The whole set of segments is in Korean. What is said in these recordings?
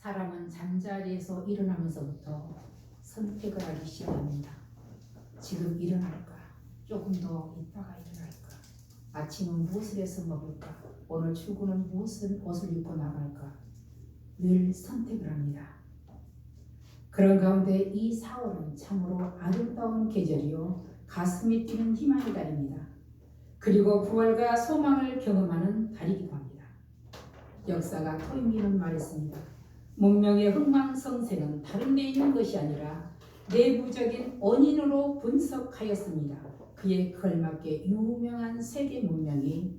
사람은 잠자리에서 일어나면서부터 선택을 하기 시작합니다. 지금 일어날까? 조금 더 있다가 일어날까? 아침은 무엇을 해서 먹을까? 오늘 출근은 무슨 옷을 입고 나갈까? 늘 선택을 합니다. 그런 가운데 이 4월은 참으로 아름다운 계절이요 가슴이 뛰는 희망의 달입니다. 그리고 부활과 소망을 경험하는 달이기도 합니다. 역사가 토임이는 말했습니다. 문명의 흥망성쇠는 다른 데 있는 것이 아니라 내부적인 원인으로 분석하였습니다. 그에 걸맞게 유명한 세계 문명이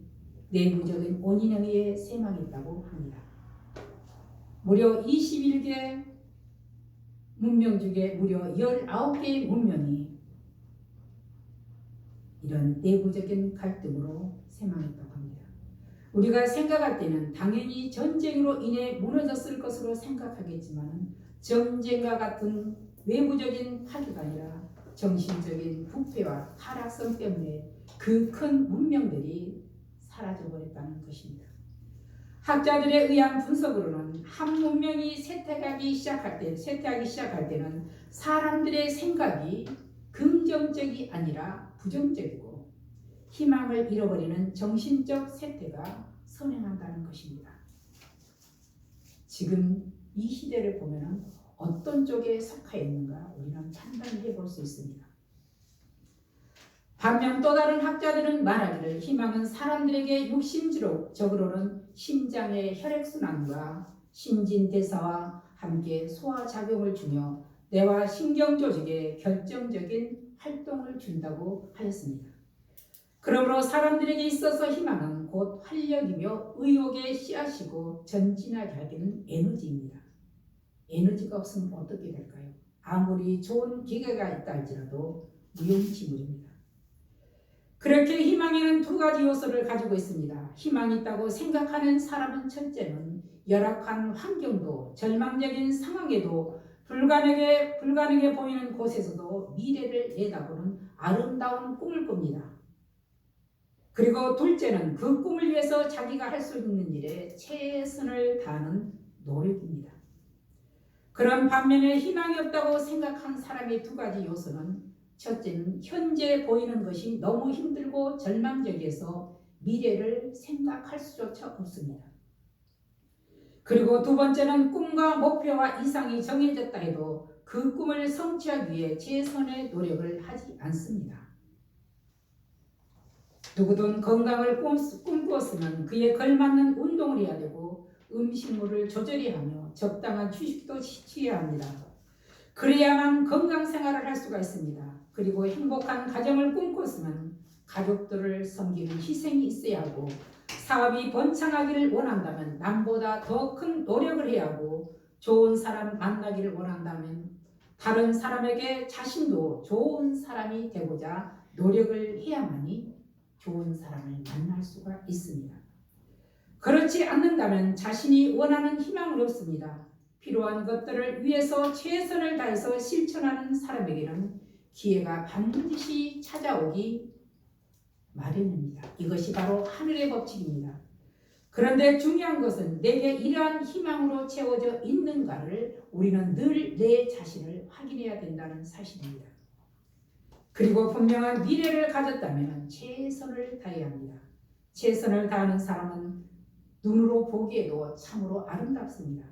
내부적인 원인에 의해 쇠망했다고 합니다. 무려 21개 문명 중에 무려 19개의 문명이 이런 내부적인 갈등으로 쇠망했다고 합니다. 우리가 생각할 때는 당연히 전쟁으로 인해 무너졌을 것으로 생각하겠지만 전쟁과 같은 외부적인 파괴가 아니라 정신적인 부패와 타락성 때문에 그 큰 문명들이 사라져버렸다는 것입니다. 학자들에 의한 분석으로는 한 문명이 쇠퇴하기 시작할 때는 사람들의 생각이 긍정적이 아니라 부정적이고 희망을 잃어버리는 정신적 쇠퇴가 선행한다는 것입니다. 지금 이 시대를 보면 어떤 쪽에 속해 있는가 우리는 판단해 볼 수 있습니다. 반면 또 다른 학자들은 말하기를 희망은 사람들에게 육신적으로는 심장의 혈액순환과 신진대사와 함께 소화작용을 주며 뇌와 신경조직에 결정적인 활동을 준다고 하였습니다. 그러므로 사람들에게 있어서 희망은 곧 활력이며 의욕의 씨앗이고 전진하게 하기는 에너지입니다. 에너지가 없으면 어떻게 될까요? 아무리 좋은 기계가 있다 할지라도 무용지물입니다. 그렇게 희망에는 두 가지 요소를 가지고 있습니다. 희망이 있다고 생각하는 사람은 첫째는 열악한 환경도 절망적인 상황에도 불가능해 보이는 곳에서도 미래를 내다보는 아름다운 꿈을 꿉니다. 그리고 둘째는 그 꿈을 위해서 자기가 할 수 있는 일에 최선을 다하는 노력입니다. 그런 반면에 희망이 없다고 생각한 사람의 두 가지 요소는 첫째는 현재 보이는 것이 너무 힘들고 절망적이어서 미래를 생각할 수조차 없습니다. 그리고 두 번째는 꿈과 목표와 이상이 정해졌다 해도 그 꿈을 성취하기 위해 최선의 노력을 하지 않습니다. 누구든 건강을 꿈꾸었으면 그에 걸맞는 운동을 해야 되고 음식물을 조절히 하며 적당한 휴식도 취해야 합니다. 그래야만 건강 생활을 할 수가 있습니다. 그리고 행복한 가정을 꿈꿨으면 가족들을 섬기는 희생이 있어야 하고 사업이 번창하기를 원한다면 남보다 더 큰 노력을 해야 하고 좋은 사람 만나기를 원한다면 다른 사람에게 자신도 좋은 사람이 되고자 노력을 해야만이 좋은 사람을 만날 수가 있습니다. 그렇지 않는다면 자신이 원하는 희망은 없습니다. 필요한 것들을 위해서 최선을 다해서 실천하는 사람에게는 기회가 반드시 찾아오기 마련입니다. 이것이 바로 하늘의 법칙입니다. 그런데 중요한 것은 내게 이러한 희망으로 채워져 있는가를 우리는 늘 내 자신을 확인해야 된다는 사실입니다. 그리고 분명한 미래를 가졌다면 최선을 다해야 합니다. 최선을 다하는 사람은 눈으로 보기에도 참으로 아름답습니다.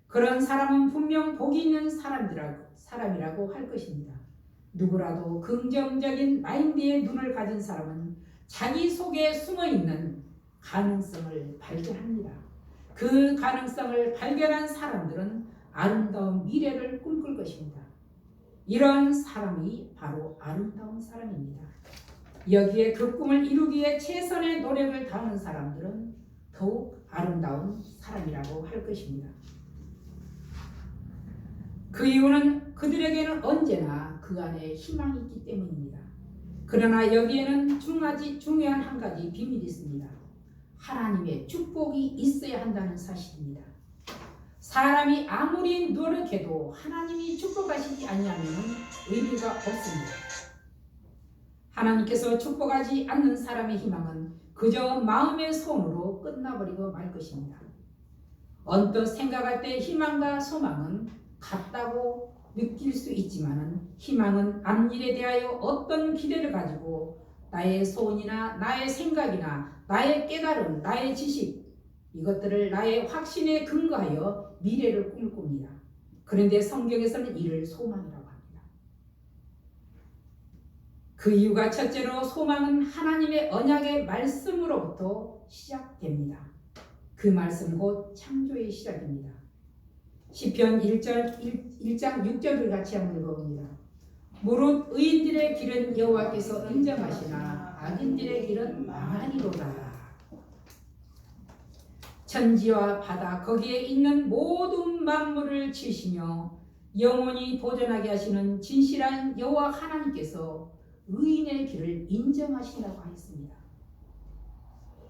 그런 사람은 분명 복이 있는 사람이라고 할 것입니다. 누구라도 긍정적인 마인드의 눈을 가진 사람은 자기 속에 숨어있는 가능성을 발견합니다. 그 가능성을 발견한 사람들은 아름다운 미래를 꿈꿀 것입니다. 이런 사람이 바로 아름다운 사람입니다. 여기에 그 꿈을 이루기 위해 최선의 노력을 다하는 사람들은 더욱 아름다운 사람이라고 할 것입니다. 그 이유는 그들에게는 언제나 그 안에 희망이 있기 때문입니다. 그러나 여기에는 중요한 한 가지 비밀이 있습니다. 하나님의 축복이 있어야 한다는 사실입니다. 사람이 아무리 노력해도 하나님이 축복하시지 아니하면 의미가 없습니다. 하나님께서 축복하지 않는 사람의 희망은 그저 마음의 소원으로 끝나버리고 말 것입니다. 언뜻 생각할 때 희망과 소망은 같다고 느낄 수 있지만 희망은 앞일에 대하여 어떤 기대를 가지고 나의 소원이나 나의 생각이나 나의 깨달음, 나의 지식 이것들을 나의 확신에 근거하여 미래를 꿈을 꿉니다. 그런데 성경에서는 이를 소망이라고 합니다. 그 이유가 첫째로 소망은 하나님의 언약의 말씀으로부터 시작됩니다. 그 말씀 곧 창조의 시작입니다. 시편 1장 6절을 같이 한번 읽어봅니다. 무릇 의인들의 길은 여호와께서 인정하시나 악인들의 길은 망하리로다. 천지와 바다 거기에 있는 모든 만물을 지으시며 영원히 보존하게 하시는 진실한 여호와 하나님께서 의인의 길을 인정하신다고 하였습니다.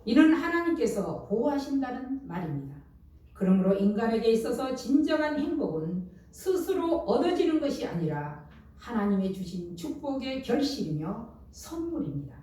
이는 하나님께서 보호하신다는 말입니다. 그러므로 인간에게 있어서 진정한 행복은 스스로 얻어지는 것이 아니라 하나님의 주신 축복의 결실이며 선물입니다.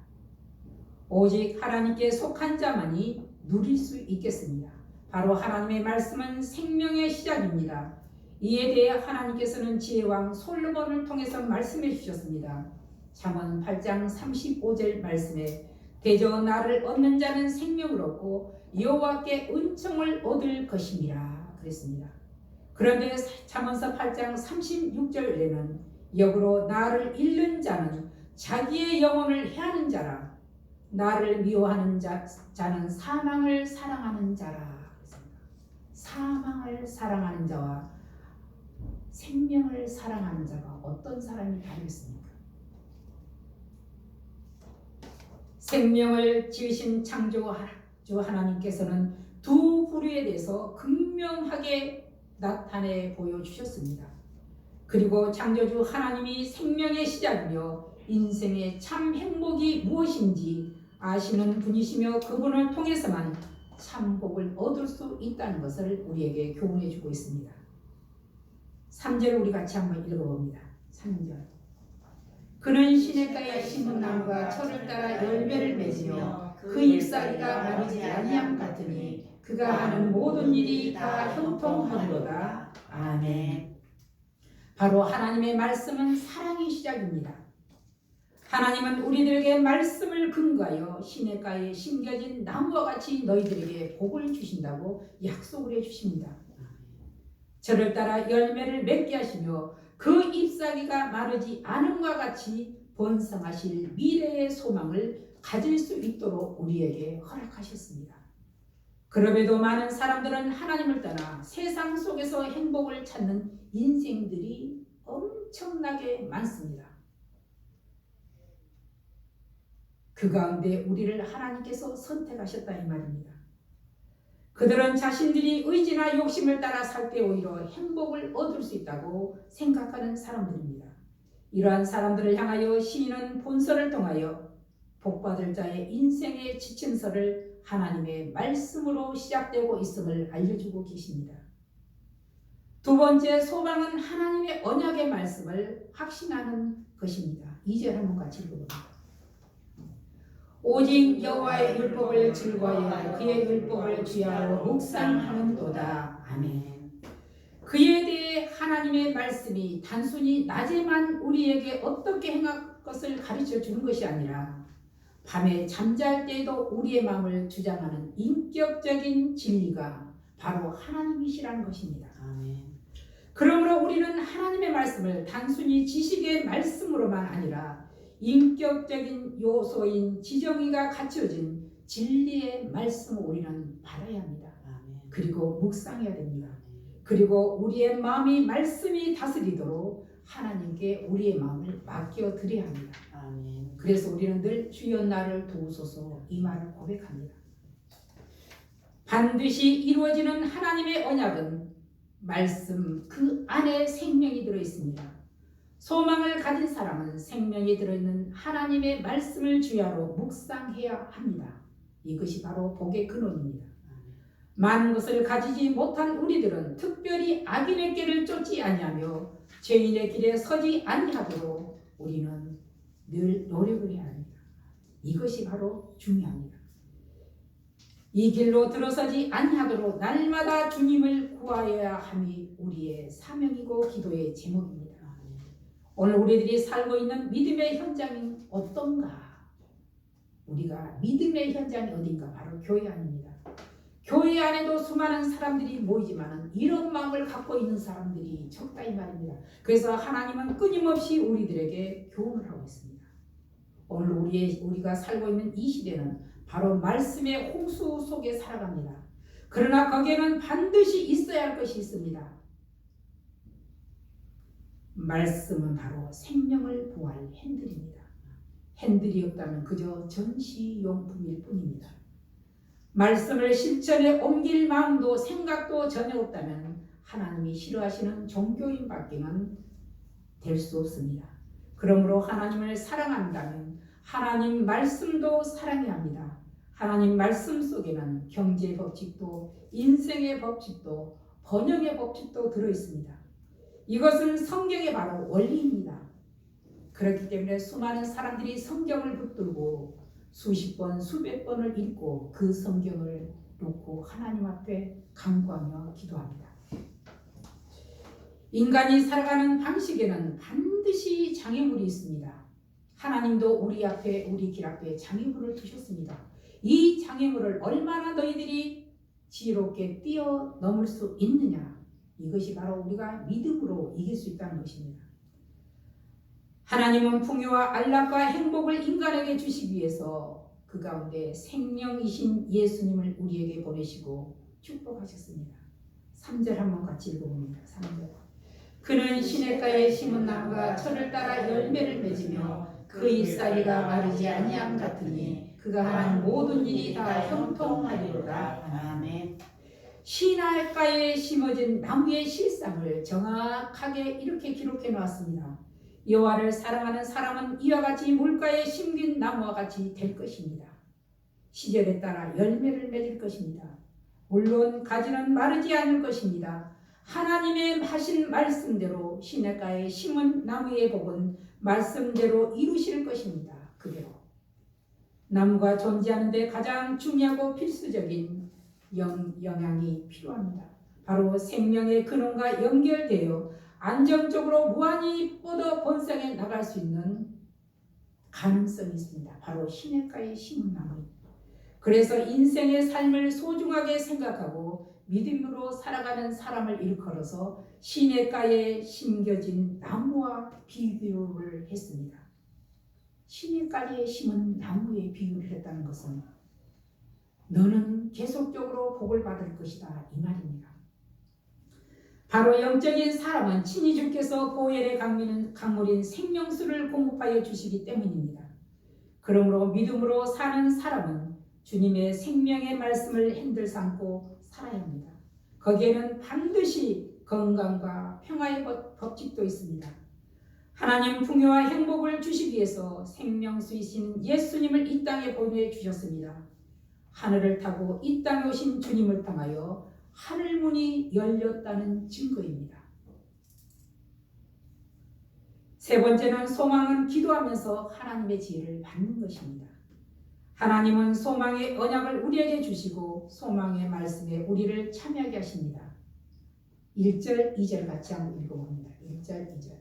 오직 하나님께 속한 자만이 누릴 수 있겠습니다. 바로 하나님의 말씀은 생명의 시작입니다. 이에 대해 하나님께서는 지혜왕 솔로몬을 통해서 말씀해 주셨습니다. 잠언 8장 35절 말씀에 대저 나를 얻는 자는 생명을 얻고 여호와께 은총을 얻을 것임이라 그랬습니다. 그런데 잠언서 8장 36절에는 역으로 나를 잃는 자는 자기의 영혼을 해하는 자라 나를 미워하는 자는 사망을 사랑하는 자라 그랬습니다. 사망을 사랑하는 자와 생명을 사랑하는 자가 어떤 사람이 다르겠습니까? 생명을 지으신 창조주 하나님께서는 두 부류에 대해서 극명하게 나타내 보여주셨습니다. 그리고 창조주 하나님이 생명의 시작이며 인생의 참 행복이 무엇인지 아시는 분이시며 그분을 통해서만 참 복을 얻을 수 있다는 것을 우리에게 교훈해 주고 있습니다. 3절 우리 같이 한번 읽어봅니다. 3절 그는 시냇가에 심은 나무가 철을 따라 열매를 맺으며 그 잎사귀가 마르지 아니함 같으니 그가 하는 모든 일이 다 형통하리로다. 아멘. 바로 하나님의 말씀은 사랑의 시작입니다. 하나님은 우리들에게 말씀을 근거하여 시냇가에 심겨진 나무와 같이 너희들에게 복을 주신다고 약속을 해주십니다. 저를 따라 열매를 맺게 하시며 그 잎사귀가 마르지 않음과 같이 번성하실 미래의 소망을 가질 수 있도록 우리에게 허락하셨습니다. 그럼에도 많은 사람들은 하나님을 떠나 세상 속에서 행복을 찾는 인생들이 엄청나게 많습니다. 그 가운데 우리를 하나님께서 선택하셨다 이 말입니다. 그들은 자신들이 의지나 욕심을 따라 살 때 오히려 행복을 얻을 수 있다고 생각하는 사람들입니다. 이러한 사람들을 향하여 시인은 본서를 통하여 복받을 자의 인생의 지침서를 하나님의 말씀으로 시작되고 있음을 알려주고 계십니다. 두 번째 소망은 하나님의 언약의 말씀을 확신하는 것입니다. 2절 한번 같이 읽어봅니다. 오직 여호와의 율법을 즐거워하여 그의 율법을 주야로 묵상하는도다. 아멘. 그에 대해 하나님의 말씀이 단순히 낮에만 우리에게 어떻게 행할 것을 가르쳐 주는 것이 아니라 밤에 잠잘 때에도 우리의 마음을 주장하는 인격적인 진리가 바로 하나님이시라는 것입니다. 아멘. 그러므로 우리는 하나님의 말씀을 단순히 지식의 말씀으로만 아니라 인격적인 요소인 지정의가 갖춰진 진리의 말씀을 우리는 받아야 합니다. 아멘. 그리고 묵상해야 됩니다. 그리고 우리의 마음이 말씀이 다스리도록 하나님께 우리의 마음을 맡겨드려야 합니다. 아멘. 그래서 우리는 늘 주여 나를 도우소서 이 말을 고백합니다. 반드시 이루어지는 하나님의 언약은 말씀 그 안에 생명이 들어있습니다. 소망을 가진 사람은 생명이 들어있는 하나님의 말씀을 주야로 묵상해야 합니다. 이것이 바로 복의 근원입니다. 많은 것을 가지지 못한 우리들은 특별히 악인의 길을 쫓지 아니하며 죄인의 길에 서지 아니하도록 우리는 늘 노력을 해야 합니다. 이것이 바로 중요합니다. 이 길로 들어서지 아니하도록 날마다 주님을 구하여야 함이 우리의 사명이고 기도의 제목입니다. 오늘 우리들이 살고 있는 믿음의 현장이 어떤가? 우리가 믿음의 현장이 어딘가? 바로 교회 안입니다. 교회 안에도 수많은 사람들이 모이지만 이런 마음을 갖고 있는 사람들이 적다 이 말입니다. 그래서 하나님은 끊임없이 우리들에게 교훈을 하고 있습니다. 오늘 우리가 살고 있는 이 시대는 바로 말씀의 홍수 속에 살아갑니다. 그러나 거기에는 반드시 있어야 할 것이 있습니다. 말씀은 바로 생명을 보호할 핸들입니다. 핸들이 없다면 그저 전시용품일 뿐입니다. 말씀을 실천에 옮길 마음도 생각도 전혀 없다면 하나님이 싫어하시는 종교인 밖에는 될 수 없습니다. 그러므로 하나님을 사랑한다면 하나님 말씀도 사랑해야 합니다. 하나님 말씀 속에는 경제 법칙도 인생의 법칙도 번영의 법칙도 들어있습니다. 이것은 성경의 바로 원리입니다. 그렇기 때문에 수많은 사람들이 성경을 붙들고 수십 번, 수백 번을 읽고 그 성경을 놓고 하나님 앞에 간구하며 기도합니다. 인간이 살아가는 방식에는 반드시 장애물이 있습니다. 하나님도 우리 길 앞에 장애물을 두셨습니다. 이 장애물을 얼마나 너희들이 지혜롭게 뛰어넘을 수 있느냐? 이것이 바로 우리가 믿음으로 이길 수 있다는 것입니다. 하나님은 풍요와 안락과 행복을 인간에게 주시기 위해서 그 가운데 생명이신 예수님을 우리에게 보내시고 축복하셨습니다. 3절 한번 같이 읽어봅니다. 3절. 그는 시냇가에 심은 나무가 철을 따라 열매를 맺으며 그 잎사귀가 마르지 아니함 같으니 그가 한 모든 일이 다 형통하리로다. 아멘. 시냇가에 심어진 나무의 실상을 정확하게 이렇게 기록해 놓았습니다. 여호와를 사랑하는 사람은 이와 같이 물가에 심긴 나무와 같이 될 것입니다. 시절에 따라 열매를 맺을 것입니다. 물론 가지는 마르지 않을 것입니다. 하나님의 하신 말씀대로 시냇가에 심은 나무의 복은 말씀대로 이루실 것입니다. 그대로. 나무가 존재하는 데 가장 중요하고 필수적인 영향이 필요합니다. 바로 생명의 근원과 연결되어 안정적으로 무한히 뻗어 번성해 나갈 수 있는 가능성이 있습니다. 바로 시냇가에 심은 나무입니다. 그래서 인생의 삶을 소중하게 생각하고 믿음으로 살아가는 사람을 일컬어서 시냇가에 심겨진 나무와 비교를 했습니다. 시냇가에 심은 나무에 비유를 했다는 것은 너는 계속적으로 복을 받을 것이다 이 말입니다. 바로 영적인 사람은 친히 주께서 보혈의 강물인 생명수를 공급하여 주시기 때문입니다. 그러므로 믿음으로 사는 사람은 주님의 생명의 말씀을 핸들 삼고 살아야 합니다. 거기에는 반드시 건강과 평화의 법칙도 있습니다. 하나님 풍요와 행복을 주시기 위해서 생명수이신 예수님을 이 땅에 보내주셨습니다. 하늘을 타고 이 땅에 오신 주님을 통하여 하늘문이 열렸다는 증거입니다. 세 번째는 소망은 기도하면서 하나님의 지혜를 받는 것입니다. 하나님은 소망의 언약을 우리에게 주시고 소망의 말씀에 우리를 참여하게 하십니다. 1절, 2절 같이 한번 읽어봅니다. 1절, 2절.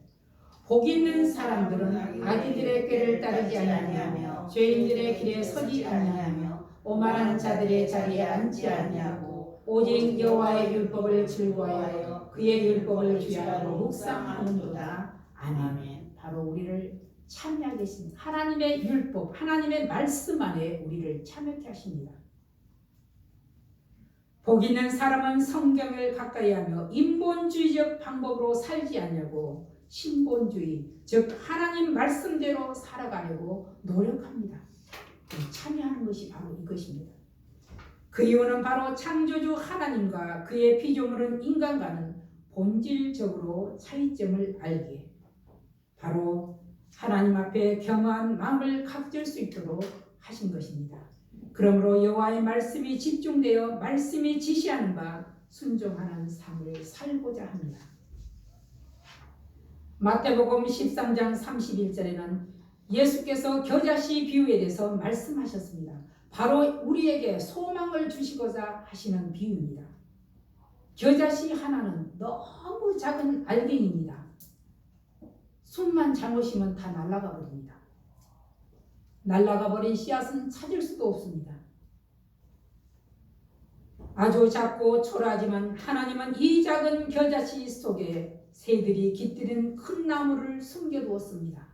복 있는 사람들은 아기들의 꾀를 따르지 아니하며 죄인들의 길에 서지 아니하며 오만한 자들의 자리에 앉지 아니하고 오직 여호와의 율법을 즐거워하여 그의 율법을 주야로 묵상하는도다. 아멘. 바로 우리를 참여하게 하십니다. 하나님의 율법, 하나님의 말씀 안에 우리를 참여케 하십니다. 복 있는 사람은 성경을 가까이 하며 인본주의적 방법으로 살지 않냐고 신본주의, 즉 하나님 말씀대로 살아가려고 노력합니다. 참여하는 것이 바로 이것입니다. 그 이유는 바로 창조주 하나님과 그의 피조물은 인간과는 본질적으로 차이점을 알기에 바로 하나님 앞에 겸허한 마음을 가질 수 있도록 하신 것입니다. 그러므로 여호와의 말씀이 집중되어 말씀이 지시하는 바 순종하는 삶을 살고자 합니다. 마태복음 13장 31절에는 예수께서 겨자씨 비유에 대해서 말씀하셨습니다. 바로 우리에게 소망을 주시고자 하시는 비유입니다. 겨자씨 하나는 너무 작은 알갱이입니다. 숨만 잘못 쉬면 다 날아가 버립니다. 날아가 버린 씨앗은 찾을 수도 없습니다. 아주 작고 초라하지만 하나님은 이 작은 겨자씨 속에 새들이 깃들인 큰 나무를 숨겨두었습니다.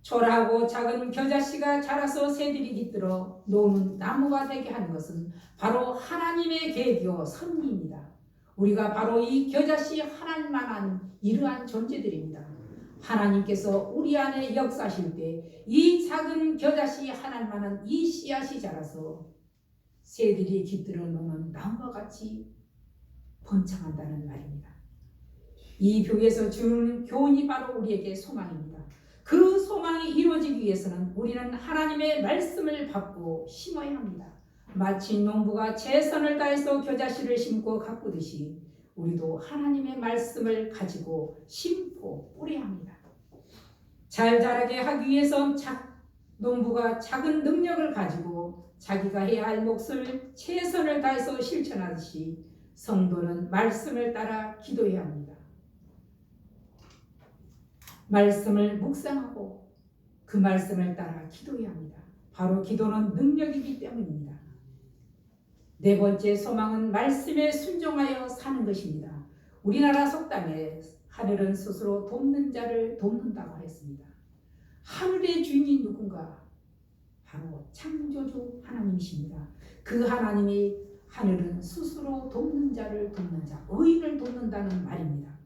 초라하고 작은 겨자씨가 자라서 새들이 깃들어 노는 나무가 되게 하는 것은 바로 하나님의 계획이요 섭리입니다. 우리가 바로 이 겨자씨 하나님만한 이러한 존재들입니다. 하나님께서 우리 안에 역사하실 때 이 작은 겨자씨 하나님만한 이 씨앗이 자라서 새들이 깃들어 놓는 나무와 같이 번창한다는 말입니다. 이 교회에서 주는 교훈이 바로 우리에게 소망입니다. 그 소망이 이루어지기 위해서는 우리는 하나님의 말씀을 받고 심어야 합니다. 마치 농부가 최선을 다해서 겨자씨를 심고 가꾸듯이 우리도 하나님의 말씀을 가지고 심고 뿌려야 합니다. 잘 자라게 하기 위해서 농부가 작은 능력을 가지고 자기가 해야 할 몫을 최선을 다해서 실천하듯이 성도는 말씀을 따라 기도해야 합니다. 말씀을 묵상하고 그 말씀을 따라 기도해야 합니다. 바로 기도는 능력이기 때문입니다. 네 번째 소망은 말씀에 순종하여 사는 것입니다. 우리나라 속담에 하늘은 스스로 돕는 자를 돕는다고 했습니다. 하늘의 주인이 누군가? 바로 창조주 하나님이십니다. 그 하나님이 하늘은 스스로 돕는 자를 돕는 자, 의인을 돕는다는 말입니다.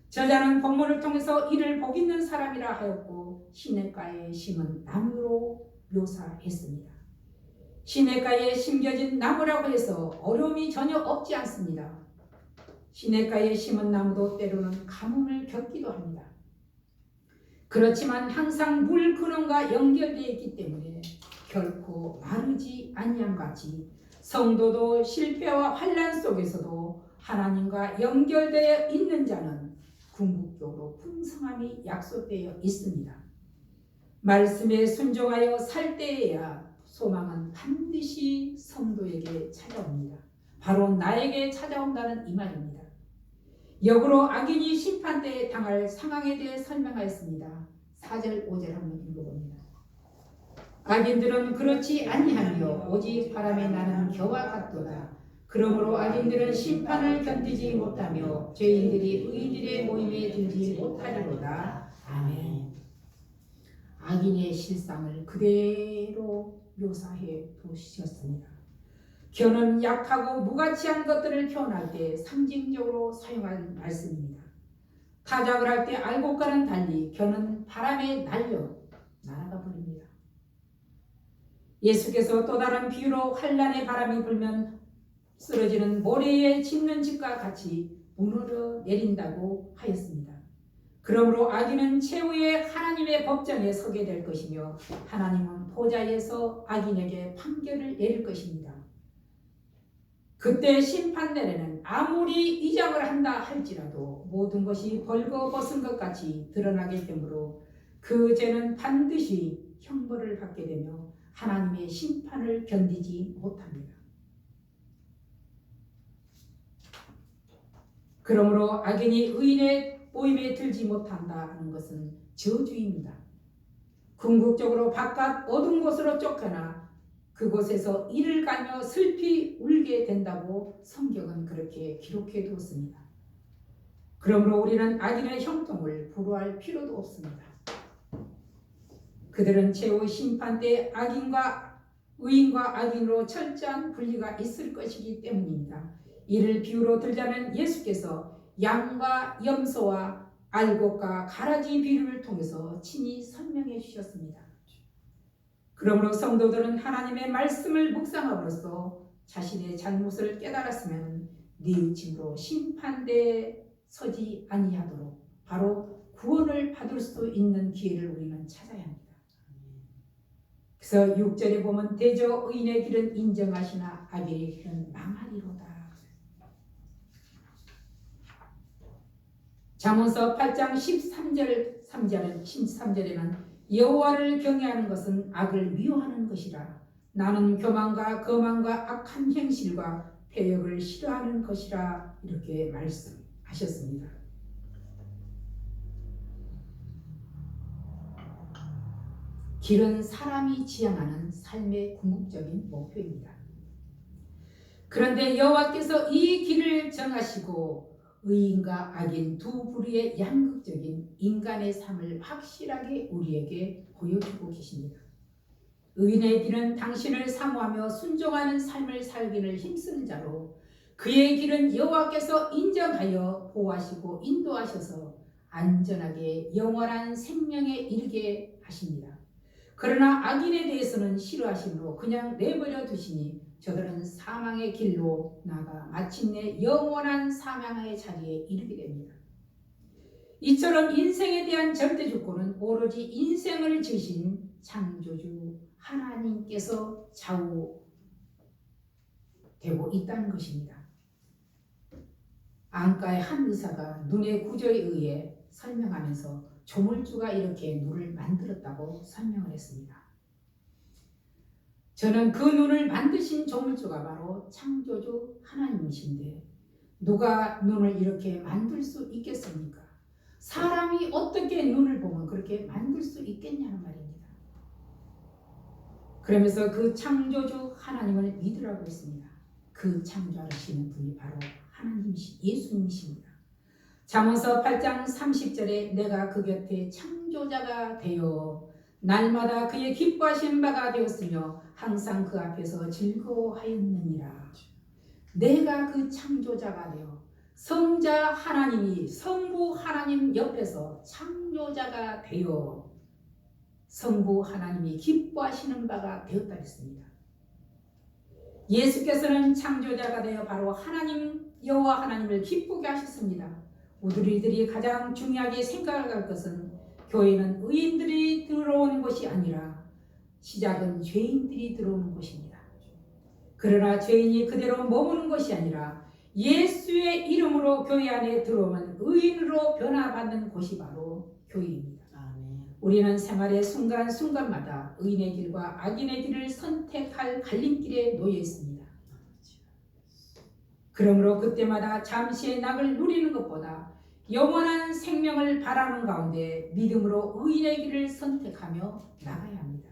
저자는 본문을 통해서 이를 복 있는 사람이라 하였고 시냇가에 심은 나무로 묘사했습니다. 시냇가에 심겨진 나무라고 해서 어려움이 전혀 없지 않습니다. 시냇가에 심은 나무도 때로는 가뭄을 겪기도 합니다. 그렇지만 항상 물 근원과 연결되어 있기 때문에 결코 마르지 아니함 같이 성도도 실패와 환난 속에서도 하나님과 연결되어 있는 자는 궁극적으로 풍성함이 약속되어 있습니다. 말씀에 순종하여 살 때에야 소망은 반드시 성도에게 찾아옵니다. 바로 나에게 찾아온다는 이 말입니다. 역으로 악인이 심판대에 당할 상황에 대해 설명하였습니다. 4절 5절 한번 읽어봅니다. 악인들은 그렇지 아니하며 오직 바람에 나는 겨와 같도다. 그러므로 악인들은 심판을 견디지 못하며 죄인들이 의인들의 모임에 들지 못하리로다. 아멘. 악인의 실상을 그대로 묘사해 두셨습니다. 겨는 약하고 무가치한 것들을 표현할 때 상징적으로 사용한 말씀입니다. 타작을 할 때 알곡과는 달리 겨는 바람에 날아가 버립니다. 예수께서 또 다른 비유로 환난의 바람이 불면 쓰러지는 모래에 짓는 집과 같이 무너져 내린다고 하였습니다. 그러므로 악인은 최후의 하나님의 법정에 서게 될 것이며 하나님은 보좌에서 악인에게 판결을 내릴 것입니다. 그때 심판날에는 아무리 이장을 한다 할지라도 모든 것이 벌거벗은 것 같이 드러나게 되므로 그 죄는 반드시 형벌을 받게 되며 하나님의 심판을 견디지 못합니다. 그러므로 악인이 의인의 모임에 들지 못한다는 것은 저주입니다. 궁극적으로 바깥 어두운 곳으로 쫓겨나 그곳에서 이를 가며 슬피 울게 된다고 성경은 그렇게 기록해 두었습니다. 그러므로 우리는 악인의 형통을 부러워할 필요도 없습니다. 그들은 최후 심판 때 의인과 악인으로 철저한 분리가 있을 것이기 때문입니다. 이를 비유로 들자면 예수께서 양과 염소와 알곡과 가라지 비유를 통해서 친히 설명해 주셨습니다. 그러므로 성도들은 하나님의 말씀을 묵상함으로써 자신의 잘못을 깨달았으면 뉘우침으로 심판대에 서지 아니하도록 바로 구원을 받을 수 있는 기회를 우리는 찾아야 합니다. 그래서 6절에 보면 대저 의인의 길은 인정하시나 악인의 길은 망하리로다. 잠언서 8장 13절에는 여호와를 경외하는 것은 악을 미워하는 것이라 나는 교만과 거만과 악한 행실과 패역을 싫어하는 것이라 이렇게 말씀하셨습니다. 길은 사람이 지향하는 삶의 궁극적인 목표입니다. 그런데 여호와께서 이 길을 정하시고 의인과 악인 두 부류의 양극적인 인간의 삶을 확실하게 우리에게 보여주고 계십니다. 의인의 길은 당신을 사모하며 순종하는 삶을 살기를 힘쓰는 자로 그의 길은 여호와께서 인정하여 보호하시고 인도하셔서 안전하게 영원한 생명에 이르게 하십니다. 그러나 악인에 대해서는 싫어하심으로 그냥 내버려 두시니 저들은 사망의 길로 나가 마침내 영원한 사망의 자리에 이르게 됩니다. 이처럼 인생에 대한 절대 주권은 오로지 인생을 지으신 창조주 하나님께서 좌우되고 있다는 것입니다. 안과의 한 의사가 눈의 구조에 의해 설명하면서 조물주가 이렇게 눈을 만들었다고 설명을 했습니다. 저는 그 눈을 만드신 조물주가 바로 창조주 하나님이신데 누가 눈을 이렇게 만들 수 있겠습니까? 사람이 어떻게 눈을 보면 그렇게 만들 수 있겠냐는 말입니다. 그러면서 그 창조주 하나님을 믿으라고 했습니다. 그 창조하시는 분이 바로 예수님이십니다. 잠언서 8장 30절에 내가 그 곁에 창조자가 되어 날마다 그의 기뻐하신 바가 되었으며 항상 그 앞에서 즐거워하였느니라. 내가 그 창조자가 되어 성자 하나님이 성부 하나님 옆에서 창조자가 되어 성부 하나님이 기뻐하시는 바가 되었다 했습니다. 예수께서는 창조자가 되어 바로 하나님 여호와 하나님을 기쁘게 하셨습니다. 우리들이 가장 중요하게 생각할 것은 교회는 의인들이 들어오는 것이 아니라 시작은 죄인들이 들어오는 것입니다. 그러나 죄인이 그대로 머무는 것이 아니라 예수의 이름으로 교회 안에 들어오면 의인으로 변화받는 곳이 바로 교회입니다. 우리는 생활의 순간순간마다 의인의 길과 악인의 길을 선택할 갈림길에 놓여 있습니다. 그러므로 그때마다 잠시의 낙을 누리는 것보다 영원한 생명을 바라는 가운데 믿음으로 의인의 길을 선택하며 나가야 합니다.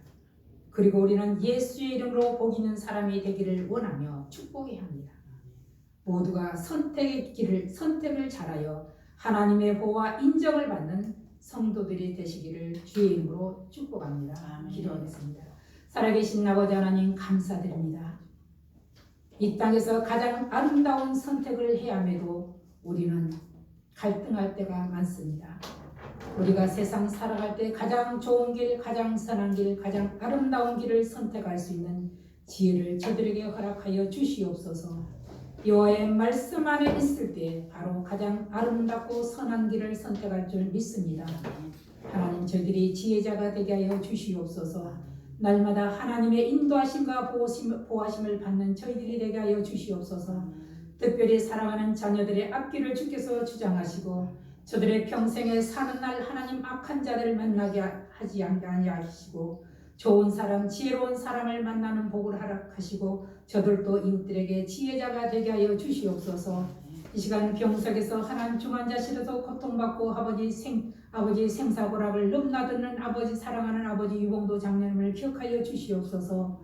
그리고 우리는 예수의 이름으로 복 있는 사람이 되기를 원하며 축복해야 합니다. 모두가 선택을 잘하여 하나님의 보호와 인정을 받는 성도들이 되시기를 주의 이름으로 축복합니다. 기도하겠습니다. 살아계신 아버지 하나님 감사드립니다. 이 땅에서 가장 아름다운 선택을 해야 함에도 우리는 갈등할 때가 많습니다. 우리가 세상 살아갈 때 가장 좋은 길, 가장 선한 길, 가장 아름다운 길을 선택할 수 있는 지혜를 저들에게 허락하여 주시옵소서. 여호와의 말씀 안에 있을 때 바로 가장 아름답고 선한 길을 선택할 줄 믿습니다. 하나님 저희들이 지혜자가 되게 하여 주시옵소서. 날마다 하나님의 인도하심과 보호하심을 받는 저희들이 되게 하여 주시옵소서. 특별히 사랑하는 자녀들의 앞길을 주께서 주장하시고 저들의 평생에 사는 날 하나님 악한 자들을 만나게 하지 않게 하시고 좋은 사람, 지혜로운 사람을 만나는 복을 허락하시고 저들도 이웃들에게 지혜자가 되게 하여 주시옵소서. 이 시간 병석에서 하나님 중환자실에서 고통받고 아버지 생사고락을 넘나드는 아버지 사랑하는 아버지 유봉도 장로님을 기억하여 주시옵소서.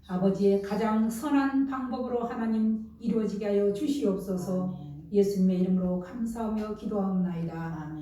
아버지의 가장 선한 방법으로 하나님 이루어지게 하여 주시옵소서. 예수님의 이름으로 감사하며 기도하옵나이다.